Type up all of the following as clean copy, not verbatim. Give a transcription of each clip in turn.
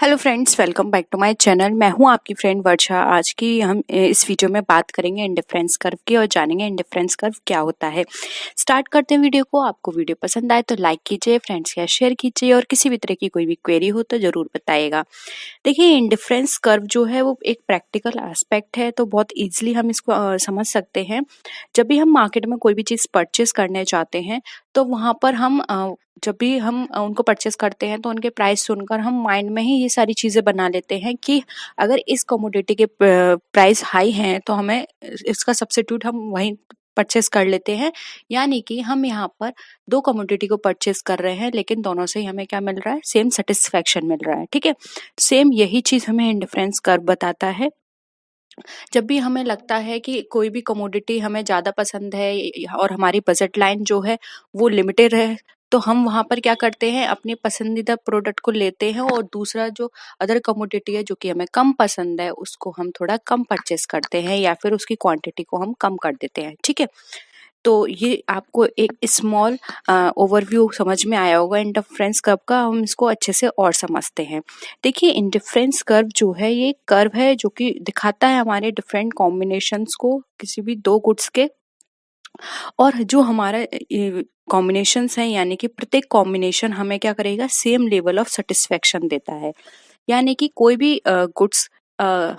Hello friends, welcome back to my channel. मैं हूं आपकी फ्रेंड वर्षा। आज की हम इस वीडियो में बात करेंगे इंडिफरेंस कर्व की और जानेंगे इंडिफरेंस कर्व क्या होता है। स्टार्ट करते हैं वीडियो को। आपको वीडियो पसंद आए तो लाइक कीजिए, फ्रेंड्स के साथ शेयर कीजिए और किसी भी तरह की कोई भी क्वेरी हो तो जरूर बताइएगा। देखिए, इंडिफरेंस कर्व जो है वो एक प्रैक्टिकल एस्पेक्ट है, तो बहुत ईजिली हम इसको समझ सकते हैं। जब भी हम मार्केट में कोई भी चीज़ परचेस करने जाते हैं तो वहाँ पर हम जब भी हम उनको परचेस करते हैं तो उनके प्राइस सुनकर हम माइंड में ही ये सारी चीज़ें बना लेते हैं कि अगर इस कमोडिटी के प्राइस हाई हैं तो हमें इसका सब्स्टिट्यूट हम वहीं परचेस कर लेते हैं। यानी कि हम यहाँ पर दो कमोडिटी को परचेस कर रहे हैं, लेकिन दोनों से ही हमें क्या मिल रहा है? सेम सेटिस्फेक्शन मिल रहा है। ठीक है, सेम यही चीज़ हमें इंडिफरेंस कर्व बताता है। जब भी हमें लगता है कि कोई भी कमोडिटी हमें ज़्यादा पसंद है और हमारी बजट लाइन जो है वो लिमिटेड है, तो हम वहाँ पर क्या करते हैं, अपनी पसंदीदा प्रोडक्ट को लेते हैं और दूसरा जो अदर कमोडिटी है जो कि हमें कम पसंद है उसको हम थोड़ा कम परचेस करते हैं या फिर उसकी क्वांटिटी को हम कम कर देते हैं। ठीक है, तो ये आपको एक स्मॉल ओवरव्यू समझ में आया होगा इंडिफरेंस कर्व का। हम इसको अच्छे से और समझते हैं। देखिए, इंडिफरेंस कर्व जो है ये कर्व है जो कि दिखाता है हमारे डिफरेंट कॉम्बिनेशंस को किसी भी दो गुड्स के, और जो हमारा कॉम्बिनेशंस हैं यानी कि प्रत्येक कॉम्बिनेशन हमें क्या करेगा? सेम लेवल ऑफ सेटिस्फेक्शन देता है। यानी कि कोई भी गुड्स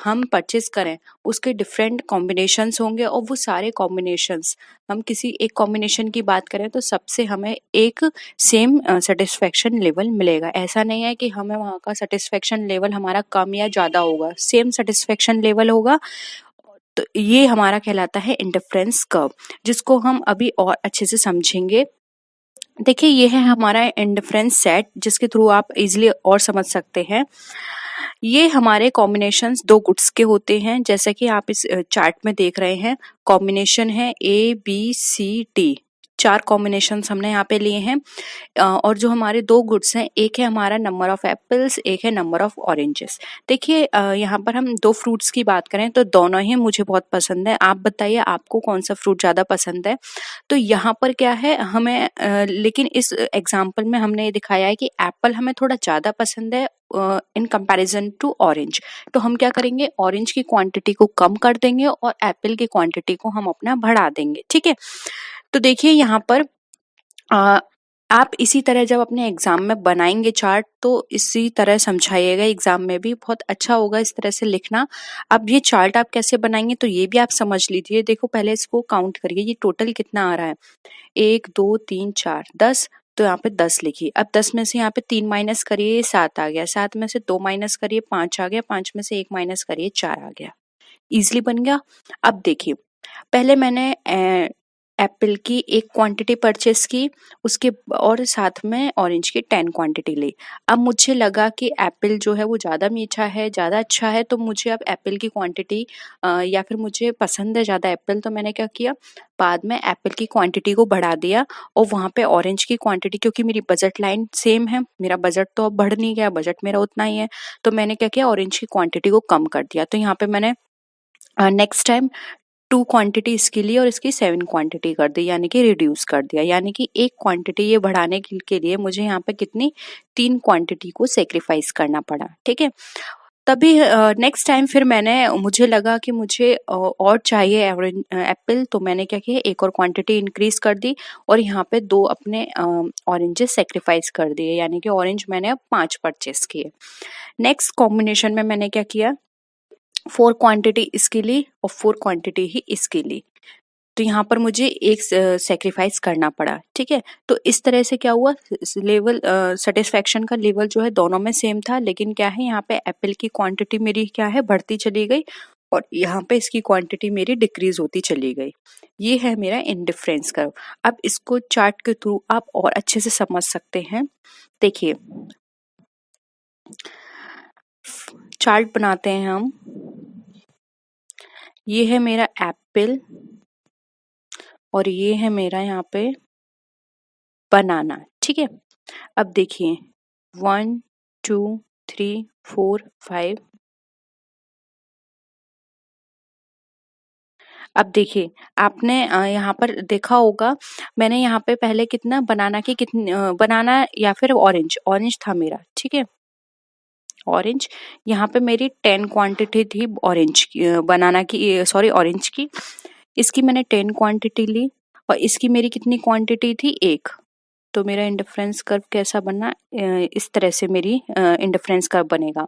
हम परचेज करें उसके डिफरेंट कॉम्बिनेशंस होंगे और वो सारे कॉम्बिनेशंस, हम किसी एक कॉम्बिनेशन की बात करें तो सबसे हमें एक सेम सेटिस्फेक्शन लेवल मिलेगा। ऐसा नहीं है कि हमें वहाँ का सेटिस्फेक्शन लेवल हमारा कम या ज़्यादा होगा, सेम सेटिस्फेक्शन लेवल होगा। तो ये हमारा कहलाता है इंडिफरेंस कर्व, जिसको हम अभी और अच्छे से समझेंगे। देखिए, ये है हमारा इंडिफरेंस सेट जिसके थ्रू आप इजीली और समझ सकते हैं। ये हमारे कॉम्बिनेशंस दो गुड्स के होते हैं, जैसा कि आप इस चार्ट में देख रहे हैं। कॉम्बिनेशन है ABCD, चार कॉम्बिनेशंस हमने यहाँ पे लिए हैं। और जो हमारे दो गुड्स हैं, एक है हमारा नंबर ऑफ एप्पल्स, एक है नंबर ऑफ ऑरेंजेस। देखिए, यहाँ पर हम दो फ्रूट्स की बात करें तो दोनों ही मुझे बहुत पसंद है। आप बताइए आपको कौन सा फ्रूट ज़्यादा पसंद है? तो यहाँ पर क्या है, हमें लेकिन इस एग्जाम्पल में हमने ये दिखाया है कि एप्पल हमें थोड़ा ज़्यादा पसंद है इन कंपैरिजन टू ऑरेंज। तो हम क्या करेंगे, ऑरेंज की क्वांटिटी को कम कर देंगे और एप्पल की क्वांटिटी को हम अपना बढ़ा देंगे। ठीक है, तो देखिए यहाँ पर आ, आप इसी तरह जब अपने एग्जाम में बनाएंगे चार्ट तो इसी तरह समझाइएगा, एग्जाम में भी बहुत अच्छा होगा इस तरह से लिखना। अब ये चार्ट आप कैसे बनाएंगे तो ये भी आप समझ लीजिए। देखो, पहले इसको काउंट करिए, ये टोटल कितना आ रहा है? 1 2 3 4 10। तो यहाँ पे 10 लिखिए। अब 10 में से यहाँ पे 3 माइनस करिए, 7 आ गया। 7 में से 2 माइनस करिए, 5 आ गया। 5 में से 1 माइनस करिए, 4 आ गया। इजिली बन गया। अब देखिए, पहले मैंने एप्पल की एक क्वांटिटी परचेस की, उसके और साथ में ऑरेंज की 10 क्वांटिटी ली। अब मुझे लगा कि एप्पल जो है वो ज़्यादा मीठा है, ज़्यादा अच्छा है, तो मुझे अब एप्पल की क्वांटिटी या फिर मुझे पसंद है ज़्यादा एप्पल, तो मैंने क्या किया, बाद में एप्पल की क्वांटिटी को बढ़ा दिया और वहाँ पे ऑरेंज की क्वांटिटी, क्योंकि मेरी बजट लाइन सेम है, मेरा बजट तो अब बढ़ नहीं गया, बजट मेरा उतना ही है, तो मैंने क्या किया, ऑरेंज की क्वांटिटी को कम कर दिया। तो यहाँ पे मैंने नेक्स्ट टाइम 2 क्वांटिटी इसके लिए और इसकी 7 क्वांटिटी कर दी, यानी कि रिड्यूस कर दिया। यानी कि एक क्वांटिटी ये बढ़ाने के लिए मुझे यहाँ पे कितनी 3 क्वांटिटी को सेक्रीफाइस करना पड़ा। ठीक है, तभी नेक्स्ट टाइम फिर मुझे लगा कि मुझे और चाहिए एप्पल, तो मैंने क्या किया, एक और क्वांटिटी इंक्रीज कर दी और यहाँ पे 2 अपने ऑरेंजेस सेक्रीफाइस कर दिए, यानी कि ऑरेंज मैंने अब 5 परचेस किए। नेक्स्ट कॉम्बिनेशन में मैंने क्या किया, 4 क्वांटिटी इसके लिए और 4 क्वांटिटी ही इसके लिए, तो यहाँ पर मुझे एक सेक्रीफाइस करना पड़ा। ठीक है, तो इस तरह से क्या हुआ, लेवल सेटिस्फेक्शन का लेवल जो है दोनों में सेम था, लेकिन क्या है, यहाँ पे एप्पल की क्वांटिटी मेरी क्या है, बढ़ती चली गई और यहाँ पे इसकी क्वांटिटी मेरी डिक्रीज होती चली गई। ये है मेरा इंडिफरेंस कर्व। अब इसको चार्ट के थ्रू आप और अच्छे से समझ सकते हैं। देखिए, चार्ट बनाते हैं हम। ये है मेरा एप्पल और ये है मेरा यहाँ पे बनाना। ठीक है, अब देखिए 1 2 3 4 5। अब देखिए, आपने यहाँ पर देखा होगा, मैंने यहाँ पे पहले कितना बनाना की कितनी बनाना या फिर ऑरेंज था मेरा। ठीक है, ऑरेंज। यहाँ पे मेरी 10 क्वांटिटी थी ऑरेंज की, बनाना की, सॉरी ऑरेंज की। इसकी मैंने 10 क्वांटिटी ली और इसकी मेरी कितनी क्वांटिटी थी, 1। तो मेरा इंडिफरेंस कर्व कैसा बनना, इस तरह से मेरी इंडिफरेंस कर्व बनेगा।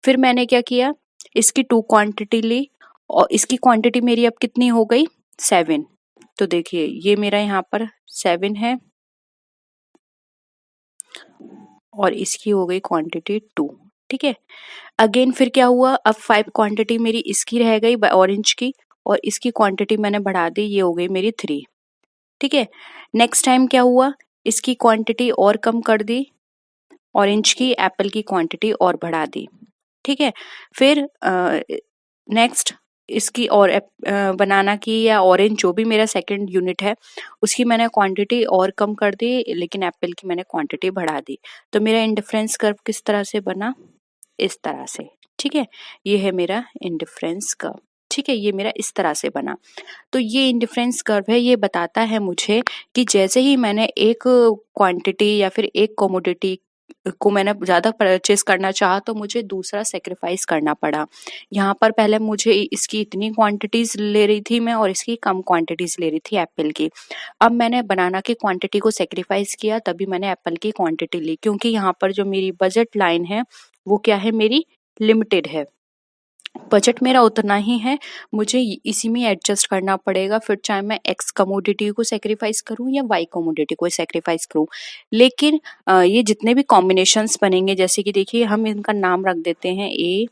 फिर मैंने क्या किया, इसकी 2 क्वांटिटी ली और इसकी क्वांटिटी मेरी अब कितनी हो गई, 7। तो देखिए ये मेरा यहाँ पर 7 है और इसकी हो गई क्वांटिटी 2। ठीक है, अगेन फिर क्या हुआ, अब 5 क्वांटिटी मेरी इसकी रह गई ऑरेंज की और इसकी क्वांटिटी मैंने बढ़ा दी, ये हो गई मेरी 3। ठीक है, नेक्स्ट टाइम क्या हुआ, इसकी क्वांटिटी और कम कर दी, ऑरेंज की, एप्पल की क्वांटिटी और बढ़ा दी। ठीक है, फिर नेक्स्ट इसकी और बनाना की या ऑरेंज जो भी मेरा सेकंड यूनिट है उसकी मैंने क्वांटिटी और कम कर दी, लेकिन एप्पल की मैंने क्वांटिटी बढ़ा दी। तो मेरा इंडिफरेंस कर्व किस तरह से बना, इस तरह से। ठीक है, ये है मेरा इंडिफरेंस कर्व। ठीक है, ये मेरा इस तरह से बना। तो ये इंडिफरेंस कर्व है, ये बताता है मुझे कि जैसे ही मैंने एक क्वांटिटी या फिर एक कमोडिटी को मैंने ज्यादा परचेस करना चाहा तो मुझे दूसरा सेक्रीफाइस करना पड़ा। यहाँ पर पहले मुझे इसकी इतनी क्वांटिटीज ले रही थी मैं और इसकी कम क्वांटिटीज ले रही थी एप्पल की। अब मैंने बनाना की क्वांटिटी को सेक्रीफाइस किया, तभी मैंने एप्पल की क्वांटिटी ली, क्योंकि यहाँ पर जो मेरी बजट लाइन है वो क्या है, मेरी लिमिटेड है। बजट मेरा उतना ही है, मुझे इसी में एडजस्ट करना पड़ेगा, फिर चाहे मैं एक्स कमोडिटी को सेक्रीफाइस करूं या वाई कमोडिटी को सेक्रीफाइस करूं। लेकिन ये जितने भी कॉम्बिनेशंस बनेंगे, जैसे कि देखिए हम इनका नाम रख देते हैं A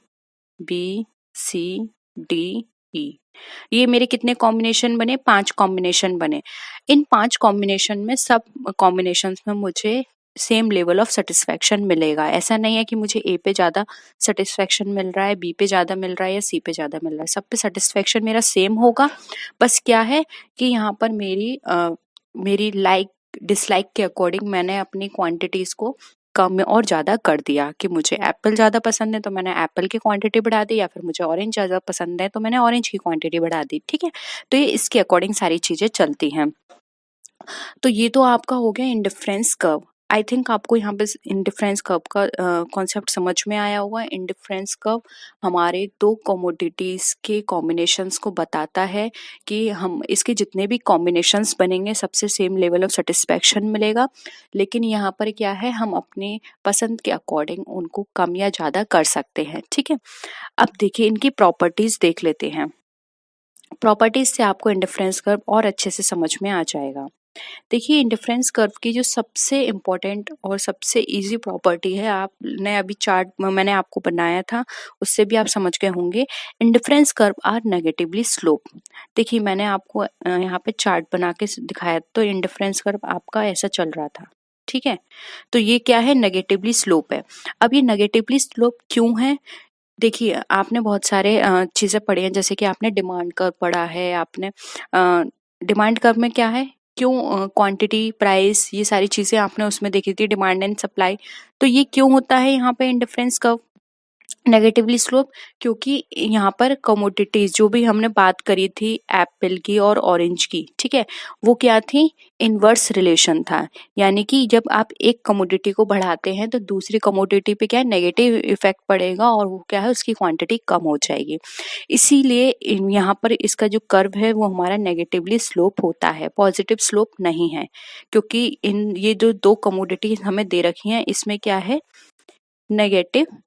B C D E. ये मेरे कितने कॉम्बिनेशन बने, 5 कॉम्बिनेशन बने। इन 5 कॉम्बिनेशन में, सब कॉम्बिनेशंस में मुझे सेम लेवल ऑफ सेटिस्फेक्शन मिलेगा। ऐसा नहीं है कि मुझे ए पे ज्यादा सेटिस्फेक्शन मिल रहा है, बी पे ज्यादा मिल रहा है या सी पे ज्यादा मिल रहा है, सब पे सेटिस्फेक्शन मेरा सेम होगा। बस क्या है कि यहाँ पर मेरी लाइक डिसलाइक के अकॉर्डिंग मैंने अपनी क्वांटिटीज को कम और ज्यादा कर दिया, कि मुझे एप्पल ज्यादा पसंद है तो मैंने एप्पल की क्वांटिटी बढ़ा दी, या फिर मुझे ऑरेंज ज्यादा पसंद है तो मैंने ऑरेंज की क्वांटिटी बढ़ा दी। ठीक है, तो ये इसके अकॉर्डिंग सारी चीजें चलती हैं। तो ये तो आपका हो गया इंडिफरेंस कर्व। आई थिंक आपको यहाँ पे इंडिफरेंस कर्व का कॉन्सेप्ट समझ में आया होगा। इंडिफरेंस कर्व हमारे 2 कमोडिटीज के कॉम्बिनेशंस को बताता है कि हम इसके जितने भी कॉम्बिनेशंस बनेंगे सबसे सेम लेवल ऑफ सेटिस्फेक्शन मिलेगा, लेकिन यहाँ पर क्या है, हम अपने पसंद के अकॉर्डिंग उनको कम या ज्यादा कर सकते हैं। ठीक है, अब देखिए इनकी प्रॉपर्टीज देख लेते हैं। प्रॉपर्टीज से आपको इंडिफरेंस कर्व और अच्छे से समझ में आ जाएगा। देखिए इंडिफरेंस कर्व की जो सबसे इम्पोर्टेंट और सबसे इजी प्रॉपर्टी है, आपने अभी चार्ट मैंने आपको बनाया था उससे भी आप समझ गए होंगे, indifference curve are negatively slope. देखिए मैंने आपको यहाँ पे चार्ट बना के दिखाया, तो इंडिफरेंस कर्व आपका ऐसा चल रहा था। ठीक है, तो ये क्या है, नेगेटिवली स्लोप है। अब ये नेगेटिवली स्लोप क्यों है, देखिए आपने बहुत सारे चीजें पढ़ी हैं, जैसे कि आपने डिमांड कर्व पढ़ा है, आपने डिमांड कर्व में क्या है, क्यों क्वांटिटी प्राइस ये सारी चीजें आपने उसमें देखी थी, डिमांड एंड सप्लाई। तो ये क्यों होता है यहाँ पे इंडिफरेंस कर्व नेगेटिवली स्लोप, क्योंकि यहाँ पर कमोडिटीज जो भी हमने बात करी थी एप्पल की और ऑरेंज की, ठीक है, वो क्या थी, इनवर्स रिलेशन था। यानी कि जब आप एक कमोडिटी को बढ़ाते हैं तो दूसरी कमोडिटी पे क्या है, नेगेटिव इफेक्ट पड़ेगा और वो क्या है, उसकी क्वांटिटी कम हो जाएगी। इसीलिए यहाँ पर इसका जो कर्व है वो हमारा नेगेटिवली स्लोप होता है, पॉजिटिव स्लोप नहीं है, क्योंकि इन ये जो 2 कमोडिटी हमें दे रखी हैं इसमें क्या है, नेगेटिव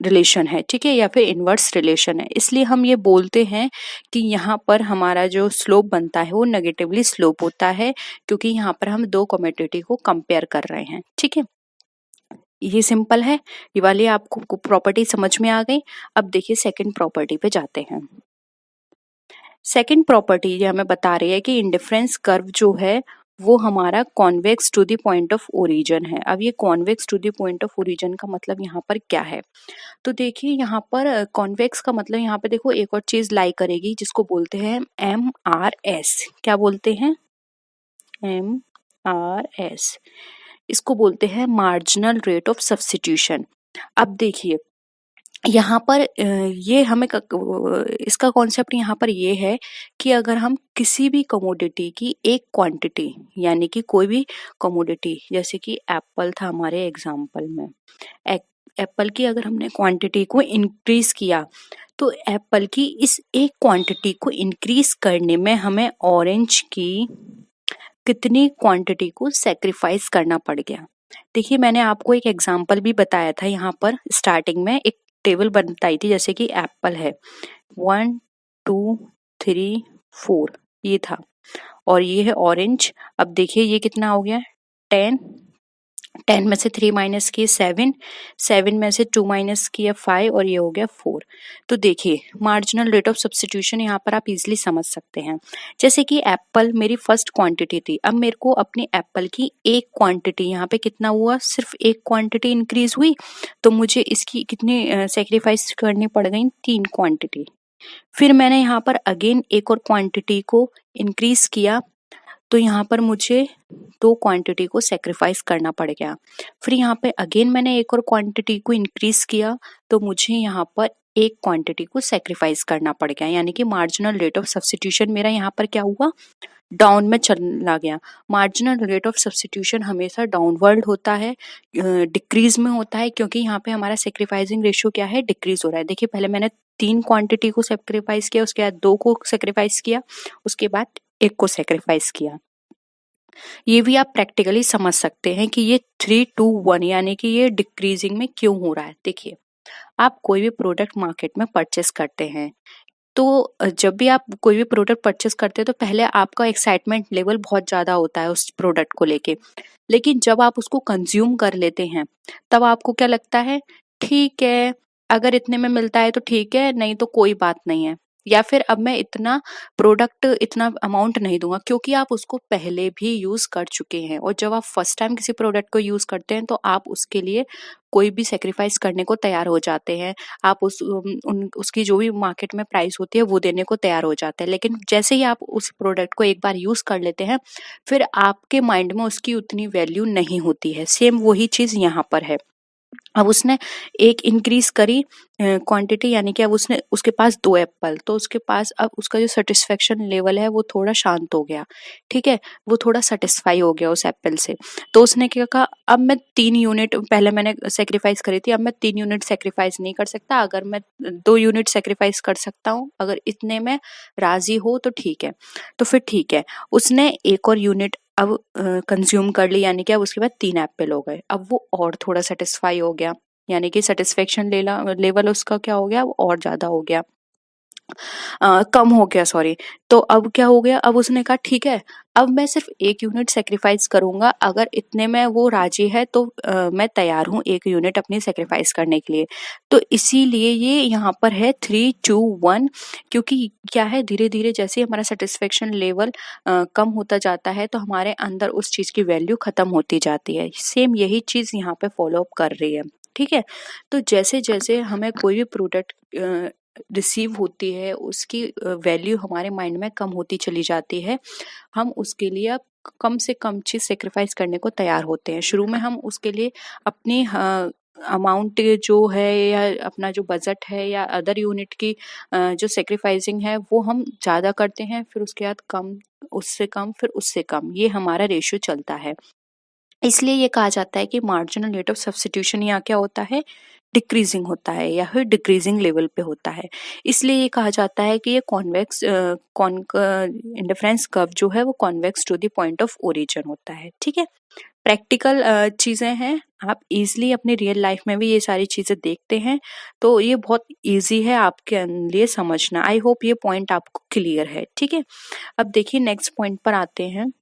रिलेशन है। ठीक है, या फिर इनवर्स रिलेशन है, इसलिए हम ये बोलते हैं कि यहाँ पर हमारा जो स्लोप बनता है वो नेगेटिवली स्लोप होता है, क्योंकि यहाँ पर हम 2 कमोडिटी को कंपेयर कर रहे हैं। ठीक है, ये सिंपल है, ये वाली आपको प्रॉपर्टी समझ में आ गई। अब देखिए सेकंड प्रॉपर्टी पे जाते हैं। सेकंड प्रॉपर्टी ये हमें बता रही है कि इंडिफरेंस कर्व जो है वो हमारा convex to the point of origin है। अब ये convex to the point of origin का मतलब यहाँ पर क्या है, तो देखिए यहाँ पर कॉन्वेक्स का मतलब, यहाँ पे देखो एक और चीज लाई करेगी जिसको बोलते हैं MRS। क्या बोलते हैं, MRS, इसको बोलते हैं मार्जिनल रेट ऑफ सब्स्टिट्यूशन। अब देखिए यहाँ पर ये हमें इसका कॉन्सेप्ट यहाँ पर ये है कि अगर हम किसी भी कमोडिटी की एक क्वांटिटी, यानी कि कोई भी कमोडिटी, जैसे कि एप्पल था हमारे एग्जाम्पल में, एप्पल की अगर हमने क्वांटिटी को इंक्रीज किया तो एप्पल की इस एक क्वांटिटी को इंक्रीज करने में हमें ऑरेंज की कितनी क्वांटिटी को सेक्रीफाइस करना पड़ गया। देखिए मैंने आपको एक एग्जांपल भी बताया था, यहाँ पर स्टार्टिंग में एक टेबल बताई थी, जैसे कि एप्पल है 1 2 3 4 ये था, और ये है ऑरेंज। अब देखिए ये कितना हो गया 10, 10 में से 3 माइनस किए 7, 7 में से 2 माइनस किए 5 और ये हो गया 4। तो देखिए मार्जिनल रेट ऑफ सब्स्टिट्यूशन यहाँ पर आप इजीली समझ सकते हैं। जैसे कि एप्पल मेरी फर्स्ट क्वांटिटी थी, अब मेरे को अपनी एप्पल की एक क्वांटिटी, यहाँ पे कितना हुआ सिर्फ एक क्वांटिटी इंक्रीज हुई, तो मुझे इसकी कितनी सेक्रीफाइस करनी पड़ गई 3 क्वांटिटी। फिर मैंने यहाँ पर अगेन एक और क्वांटिटी को इंक्रीज किया, तो यहाँ पर मुझे 2 क्वांटिटी को सेक्रीफाइस करना पड़ गया। फिर यहाँ पे अगेन मैंने एक और क्वांटिटी को इंक्रीज किया, तो मुझे यहाँ पर एक क्वांटिटी को सेक्रीफाइस करना पड़ गया, यानी कि मार्जिनल रेट ऑफ सब्स्टिट्यूशन मेरा यहाँ पर क्या हुआ डाउन में चला गया। मार्जिनल रेट ऑफ सब्स्टिट्यूशन हमेशा डाउनवर्ड होता है, डिक्रीज में होता है, क्योंकि यहाँ पे हमारा सेक्रीफाइसिंग रेशियो क्या है डिक्रीज हो रहा है। देखिए पहले मैंने 3 क्वांटिटी को सेक्रीफाइस किया, उसके बाद 2 को सेक्रीफाइस किया, उसके बाद 1 को सेक्रीफाइस किया। ये भी आप प्रैक्टिकली समझ सकते हैं कि ये 3 2 1 यानी कि ये डिक्रीजिंग में क्यों हो रहा है। देखिए आप कोई भी प्रोडक्ट मार्केट में परचेस करते हैं, तो जब भी आप कोई भी प्रोडक्ट परचेस करते हैं तो पहले आपका एक्साइटमेंट लेवल बहुत ज़्यादा होता है उस प्रोडक्ट को लेके, लेकिन जब आप उसको कंज्यूम कर लेते हैं तब आपको क्या लगता है, ठीक है अगर इतने में मिलता है तो ठीक है, नहीं तो कोई बात नहीं है, या फिर अब मैं इतना प्रोडक्ट इतना अमाउंट नहीं दूंगा, क्योंकि आप उसको पहले भी यूज कर चुके हैं। और जब आप फर्स्ट टाइम किसी प्रोडक्ट को यूज करते हैं तो आप उसके लिए कोई भी सेक्रीफाइस करने को तैयार हो जाते हैं, आप उसकी जो भी मार्केट में प्राइस होती है वो देने को तैयार हो जाते हैं। लेकिन जैसे ही आप उस प्रोडक्ट को एक बार यूज कर लेते हैं फिर आपके माइंड में उसकी उतनी वैल्यू नहीं होती है। सेम वही चीज यहाँ पर है। अब उसने एक इंक्रीज करी क्वांटिटी, यानी कि अब उसने उसके पास 2 एप्पल, तो उसके पास अब उसका जो सेटिस्फेक्शन लेवल है वो थोड़ा शांत हो गया, ठीक है, वो थोड़ा सेटिस्फाई हो गया उस एप्पल से। तो उसने क्या कहा, अब मैं 3 यूनिट पहले मैंने सेक्रीफाइस करी थी, अब मैं 3 यूनिट सेक्रीफाइस नहीं कर सकता, अगर मैं 2 यूनिट सेक्रीफाइस कर सकता हूँ, अगर इतने में राजी हो तो ठीक है। तो फिर ठीक है, उसने एक और यूनिट अब कंज्यूम कर ली, यानी कि अब उसके बाद 3 एप्पल हो गए। अब वो और थोड़ा सेटिस्फाई हो गया, यानी कि सेटिस्फेक्शन लेवल उसका क्या हो गया, वो और ज्यादा हो गया, कम हो गया सॉरी। तो अब क्या हो गया, अब उसने कहा ठीक है अब मैं सिर्फ 1 यूनिट सेक्रीफाइस करूंगा, अगर इतने में वो राजी है तो मैं तैयार हूँ 1 यूनिट अपनी सेक्रीफाइस करने के लिए। तो इसीलिए ये यहाँ पर है 3 2 1, क्योंकि क्या है धीरे धीरे जैसे हमारा सेटिस्फेक्शन लेवल कम होता जाता है तो हमारे अंदर उस चीज की वैल्यू खत्म होती जाती है। सेम यही चीज यहाँ पे फॉलो अप कर रही है, ठीक है। तो जैसे जैसे हमें कोई भी प्रोडक्ट रिसीव होती है उसकी वैल्यू हमारे माइंड में कम होती चली जाती है, हम उसके लिए अब कम से कम चीज सेक्रीफाइस करने को तैयार होते हैं। शुरू में हम उसके लिए अपनी अमाउंट जो है या अपना जो बजट है या अदर यूनिट की जो सेक्रीफाइसिंग है वो हम ज्यादा करते हैं, फिर उसके बाद कम, उससे कम, फिर उससे कम, ये हमारा रेशियो चलता है। इसलिए ये कहा जाता है कि मार्जिनल रेट ऑफ सब्स्टिट्यूशन यहाँ क्या होता है डिक्रीजिंग होता है या फिर डिक्रीजिंग लेवल पे होता है। इसलिए ये कहा जाता है कि ये कॉन्वेक्स इंडिफरेंस कर्व जो है वो convex to the point of origin होता है, ठीक है। प्रैक्टिकल चीजें हैं, आप इजीली अपनी रियल लाइफ में भी ये सारी चीजें देखते हैं, तो ये बहुत इजी है आपके लिए समझना। आई होप ये पॉइंट आपको क्लियर है, ठीक है। अब देखिए नेक्स्ट पॉइंट पर आते हैं।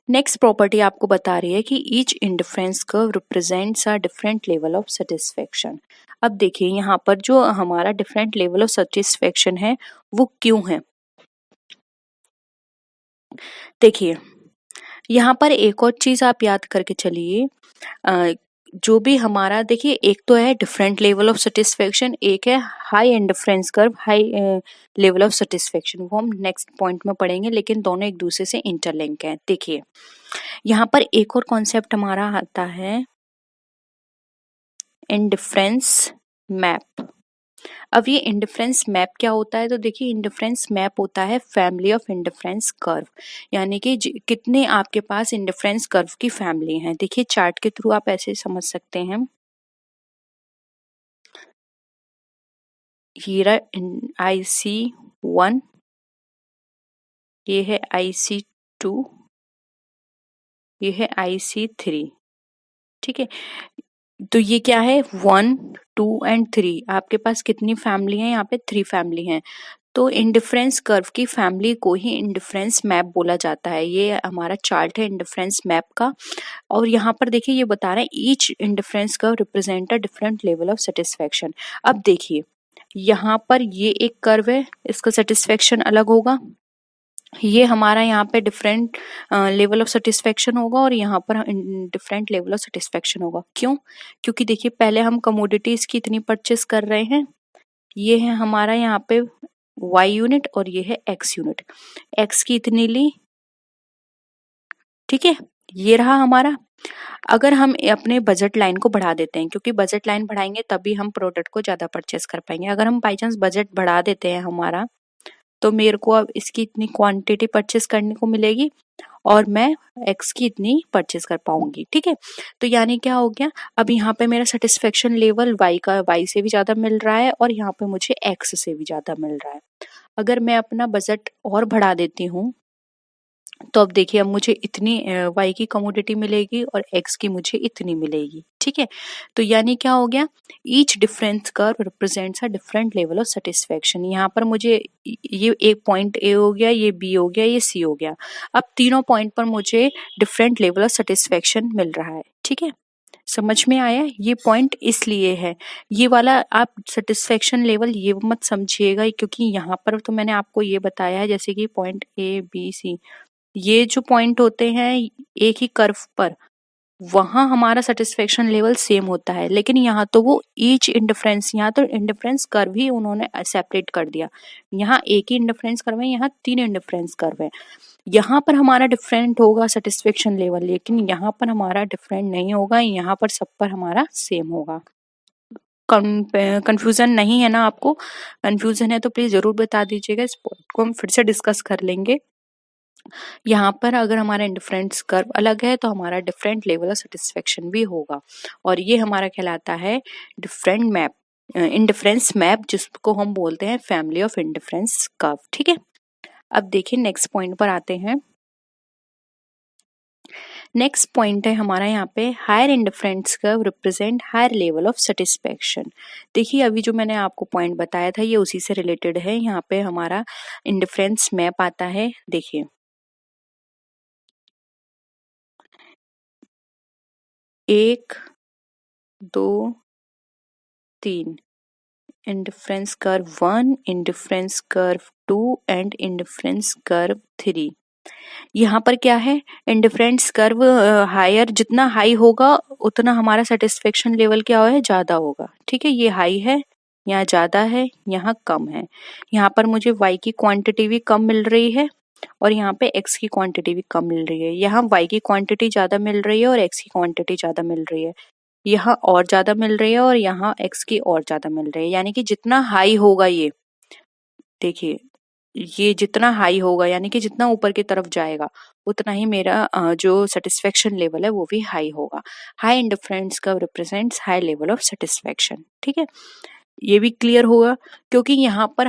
नेक्स्ट प्रॉपर्टी आपको बता रही है कि each indifference curve represents a different level of satisfaction. अब देखिए यहाँ पर जो हमारा डिफरेंट लेवल ऑफ सेटिस्फेक्शन है वो क्यों है, देखिए यहाँ पर एक और चीज आप याद करके चलिए, जो भी हमारा देखिए एक तो है डिफरेंट लेवल ऑफ सेटिस्फेक्शन, एक है high indifference curve high level of satisfaction, वो हम नेक्स्ट पॉइंट में पढ़ेंगे, लेकिन दोनों एक दूसरे से इंटरलिंक हैं। देखिए यहाँ पर एक और कॉन्सेप्ट हमारा आता है इंडिफरेंस मैप। अब ये इंडिफरेंस मैप क्या होता है, तो देखिए इंडिफरेंस मैप होता है फैमिली ऑफ इंडिफरेंस कर्व, यानी कि कितने आपके पास इंडिफरेंस कर्व की फैमिली है। देखिए चार्ट के थ्रू आप ऐसे समझ सकते हैं। हीरा IC1, ये है IC2, ये है IC3, ठीक है। तो ये क्या है 1, 2 एंड 3, आपके पास कितनी फैमिली है, यहाँ पे 3 फैमिली हैं। तो इंडिफरेंस कर्व की फैमिली को ही इंडिफरेंस मैप बोला जाता है। ये हमारा चार्ट है इंडिफरेंस मैप का, और यहाँ पर देखिए ये बता रहे हैं each indifference curve represent a different level of satisfaction. अब देखिए यहाँ पर ये एक कर्व है, इसका सेटिस्फेक्शन अलग होगा, ये हमारा यहाँ पे डिफरेंट लेवल ऑफ सेटिस्फेक्शन होगा, और यहाँ पर डिफरेंट लेवल ऑफ सेटिस्फेक्शन होगा। क्यों? क्योंकि देखिए पहले हम कमोडिटीज की इतनी परचेस कर रहे हैं, ये है हमारा यहाँ पे Y यूनिट और ये है X यूनिट, X की इतनी ली, ठीक है, ये रहा हमारा। अगर हम अपने बजट लाइन को बढ़ा देते हैं, क्योंकि बजट लाइन बढ़ाएंगे तभी हम प्रोडक्ट को ज्यादा परचेस कर पाएंगे। अगर हम बाई चांस बजट बढ़ा देते हैं हमारा, तो मेरे को अब इसकी इतनी क्वांटिटी परचेस करने को मिलेगी और मैं X की इतनी परचेस कर पाऊंगी, ठीक है। तो यानी क्या हो गया, अब यहाँ पे मेरा सेटिस्फेक्शन लेवल Y से भी ज्यादा मिल रहा है और यहाँ पे मुझे X से भी ज्यादा मिल रहा है। अगर मैं अपना बजट और बढ़ा देती हूँ, तो अब देखिए अब मुझे इतनी Y की कमोडिटी मिलेगी और X की मुझे इतनी मिलेगी, ठीक है। तो यानी क्या हो गया, each difference curve represents a different level of satisfaction. यहाँ पर मुझे ये एक पॉइंट A हो गया, ये B हो गया, ये C हो गया। अब तीनों पॉइंट पर मुझे डिफरेंट लेवल ऑफ सेटिस्फेक्शन मिल रहा है, ठीक है। समझ में आया, ये पॉइंट इसलिए है। ये वाला आप सेटिस्फेक्शन लेवल ये मत समझिएगा, क्योंकि यहाँ पर तो मैंने आपको ये बताया है, जैसे कि पॉइंट A B C, ये जो पॉइंट होते हैं एक ही कर्व पर, वहां हमारा सेटिस्फेक्शन लेवल सेम होता है, लेकिन यहाँ तो वो ईच इंडिफरेंस, यहाँ तो इंडिफरेंस कर्व ही उन्होंने सेपरेट कर दिया। यहाँ एक ही इंडिफरेंस कर्व है, यहाँ 3 इंडिफरेंस कर्व है। यहाँ पर हमारा डिफरेंट होगा सेटिस्फेक्शन लेवल, लेकिन यहाँ पर हमारा डिफरेंट नहीं होगा, यहाँ पर सब पर हमारा सेम होगा। कंफ्यूजन नहीं है ना आपको? कंफ्यूजन है तो प्लीज जरूर बता दीजिएगा, इस पॉइंट को हम फिर से डिस्कस कर लेंगे। यहाँ पर अगर हमारा इंडिफरेंस कर्व अलग है तो हमारा डिफरेंट लेवल ऑफ सेटिस्फेक्शन भी होगा, और ये हमारा कहलाता है डिफरेंट मैप, इंडिफरेंस मैप, जिसको हम बोलते हैं फैमिली ऑफ इंडिफरेंस कर्व, ठीक है। अब देखिए नेक्स्ट पॉइंट पर आते हैं। नेक्स्ट पॉइंट है हमारा यहाँ पे higher indifference curve represent higher level of satisfaction. देखिए अभी जो मैंने आपको पॉइंट बताया था ये उसी से रिलेटेड है। यहाँ पे हमारा इंडिफरेंस मैप आता है, देखिए 1, 2, 3, indifference curve 1, indifference curve 2 and indifference curve 3। यहाँ पर क्या है, इंडिफरेंस कर्व हायर, जितना हाई होगा उतना हमारा सेटिस्फेक्शन लेवल क्या है, ज्यादा होगा, ठीक है। ये हाई है, यहाँ ज्यादा है, यहाँ कम है। यहाँ पर मुझे Y की क्वांटिटी भी कम मिल रही है और यहाँ पे X की क्वांटिटी भी कम मिल रही है। यहाँ Y की क्वांटिटी ज्यादा मिल रही है और X की क्वांटिटी ज्यादा मिल रही है। यहाँ और ज्यादा मिल रही है और यहाँ X की और ज्यादा मिल रही है। यानी कि जितना हाई होगा ये, देखिए ये जितना हाई होगा यानी कि जितना ऊपर की तरफ जाएगा उतना ही मेरा जो सेटिस्फेक्शन लेवल है वो भी हाई होगा। High indifference curve represents high level of satisfaction, ठीक है। ये भी क्लियर होगा, क्योंकि यहाँ पर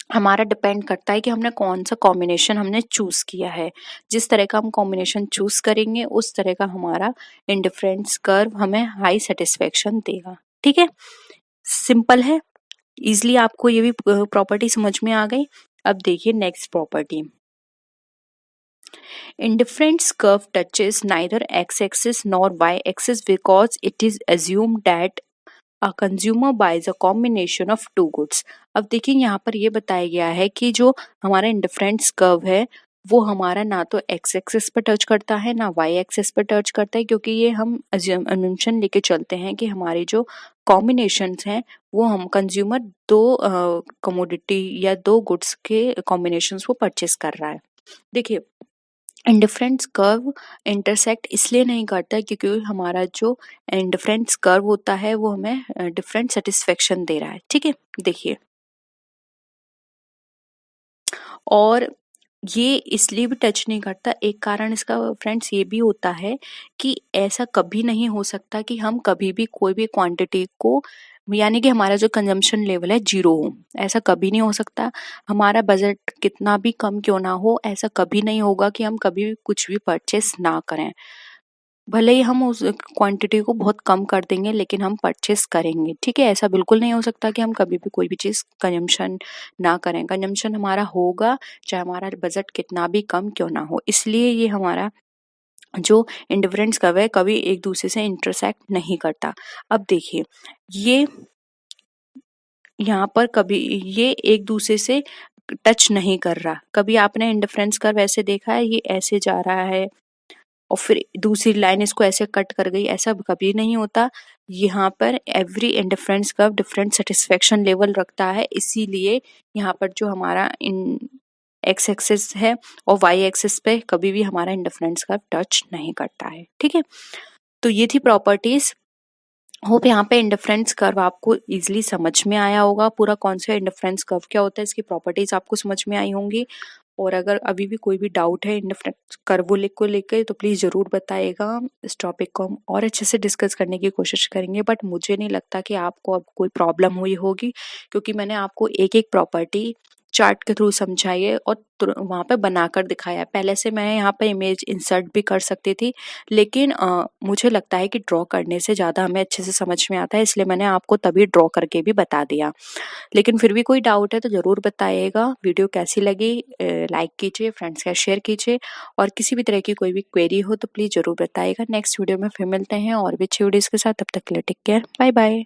हमारा डिपेंड करता है कि हमने कौन सा कॉम्बिनेशन हमने चूज किया है। जिस तरह का हम कॉम्बिनेशन चूज करेंगे उस तरह का हमारा इंडिफरेंस कर्व हमें हाई सेटिस्फेक्शन देगा, ठीक है। सिंपल है, इजिली आपको ये भी प्रॉपर्टी समझ में आ गई। अब देखिए next property, indifference curve touches neither x-axis nor y-axis because it is assumed that a consumer buys a combination of two goods। अब देखिए यहाँ पर ये बताया गया है कि जो हमारा इंडिफरेंस कर्व है वो हमारा ना तो एक्स एक्सिस पर टच करता है ना वाई एक्सिस पर टच करता है, क्योंकि ये हम अज्यूमशन लेके चलते हैं कि हमारे जो कॉम्बिनेशंस हैं वो हम कंज्यूमर दो कमोडिटी या दो गुड्स के कॉम्बिनेशंस को परचेस कर रहा है। देखिए इंडिफरेंस कर्व इंटरसेक्ट इसलिए नहीं करता क्योंकि हमारा जो इंडिफरेंस कर्व होता है वो हमें डिफरेंट सेटिस्फेक्शन दे रहा है। ठीक है, देखिए, और ये इसलिए भी टच नहीं करता, एक कारण इसका फ्रेंड्स ये भी होता है कि ऐसा कभी नहीं हो सकता कि हम कभी भी कोई भी क्वांटिटी को, यानी कि हमारा जो कंजम्पशन लेवल है जीरो हो, ऐसा कभी नहीं हो सकता। हमारा बजट कितना भी कम क्यों ना हो, ऐसा कभी नहीं होगा कि हम कभी भी कुछ भी परचेस ना करें। भले ही हम उस क्वांटिटी को बहुत कम कर देंगे लेकिन हम परचेस करेंगे। ठीक है, ऐसा बिल्कुल नहीं हो सकता कि हम कभी भी कोई भी चीज़ कंजम्पशन ना करें। कंजम्पशन हमारा होगा चाहे हमारा बजट कितना भी कम क्यों ना हो। इसलिए ये हमारा जो इंडिफरेंस कर्व है कभी एक दूसरे से इंटरसेक्ट नहीं करता। अब देखिए, ये यहाँ पर कभी ये एक दूसरे से टच नहीं कर रहा। कभी आपने इंडिफरेंस कर्व ऐसे देखा है, ये ऐसे जा रहा है और फिर दूसरी लाइन इसको ऐसे कट कर गई, ऐसा कभी नहीं होता। यहाँ पर every indifference curve different satisfaction level रखता है, इसीलिए यहाँ पर जो हमारा इन एक्स एक्सिस है और वाई एक्सिस पे कभी भी हमारा इंडिफरेंस कर्व टच नहीं करता है। ठीक है, तो ये थी प्रॉपर्टीज। होप यहाँ पे इंडिफरेंस कर्व आपको इजीली समझ में आया होगा। पूरा कौन सा इंडिफरेंस कर्व क्या होता है, इसकी प्रॉपर्टीज आपको समझ में आई होंगी। और अगर अभी भी कोई भी डाउट है इंडिफरेंस कर्व को लेकर तो प्लीज़ ज़रूर बताइएगा। इस टॉपिक को हम और अच्छे से डिस्कस करने की कोशिश करेंगे, बट मुझे नहीं लगता कि आपको अब कोई प्रॉब्लम हुई होगी, क्योंकि मैंने आपको एक एक प्रॉपर्टी चार्ट के थ्रू समझाई है और वहाँ पे बनाकर दिखाया है। पहले से मैं यहाँ पे इमेज इंसर्ट भी कर सकती थी, लेकिन मुझे लगता है कि ड्रॉ करने से ज़्यादा हमें अच्छे से समझ में आता है, इसलिए मैंने आपको तभी ड्रॉ करके भी बता दिया। लेकिन फिर भी कोई डाउट है तो ज़रूर बताइएगा। वीडियो कैसी लगी लाइक कीजिए, फ्रेंड्स के साथ शेयर कीजिए, और किसी भी तरह की कोई भी क्वेरी हो तो प्लीज़ ज़रूर बताइएगा। नेक्स्ट वीडियो में फिर मिलते हैं और भी अच्छी वीडियोज़ के साथ। तब तक के लिए टेक केयर, बाय बाय।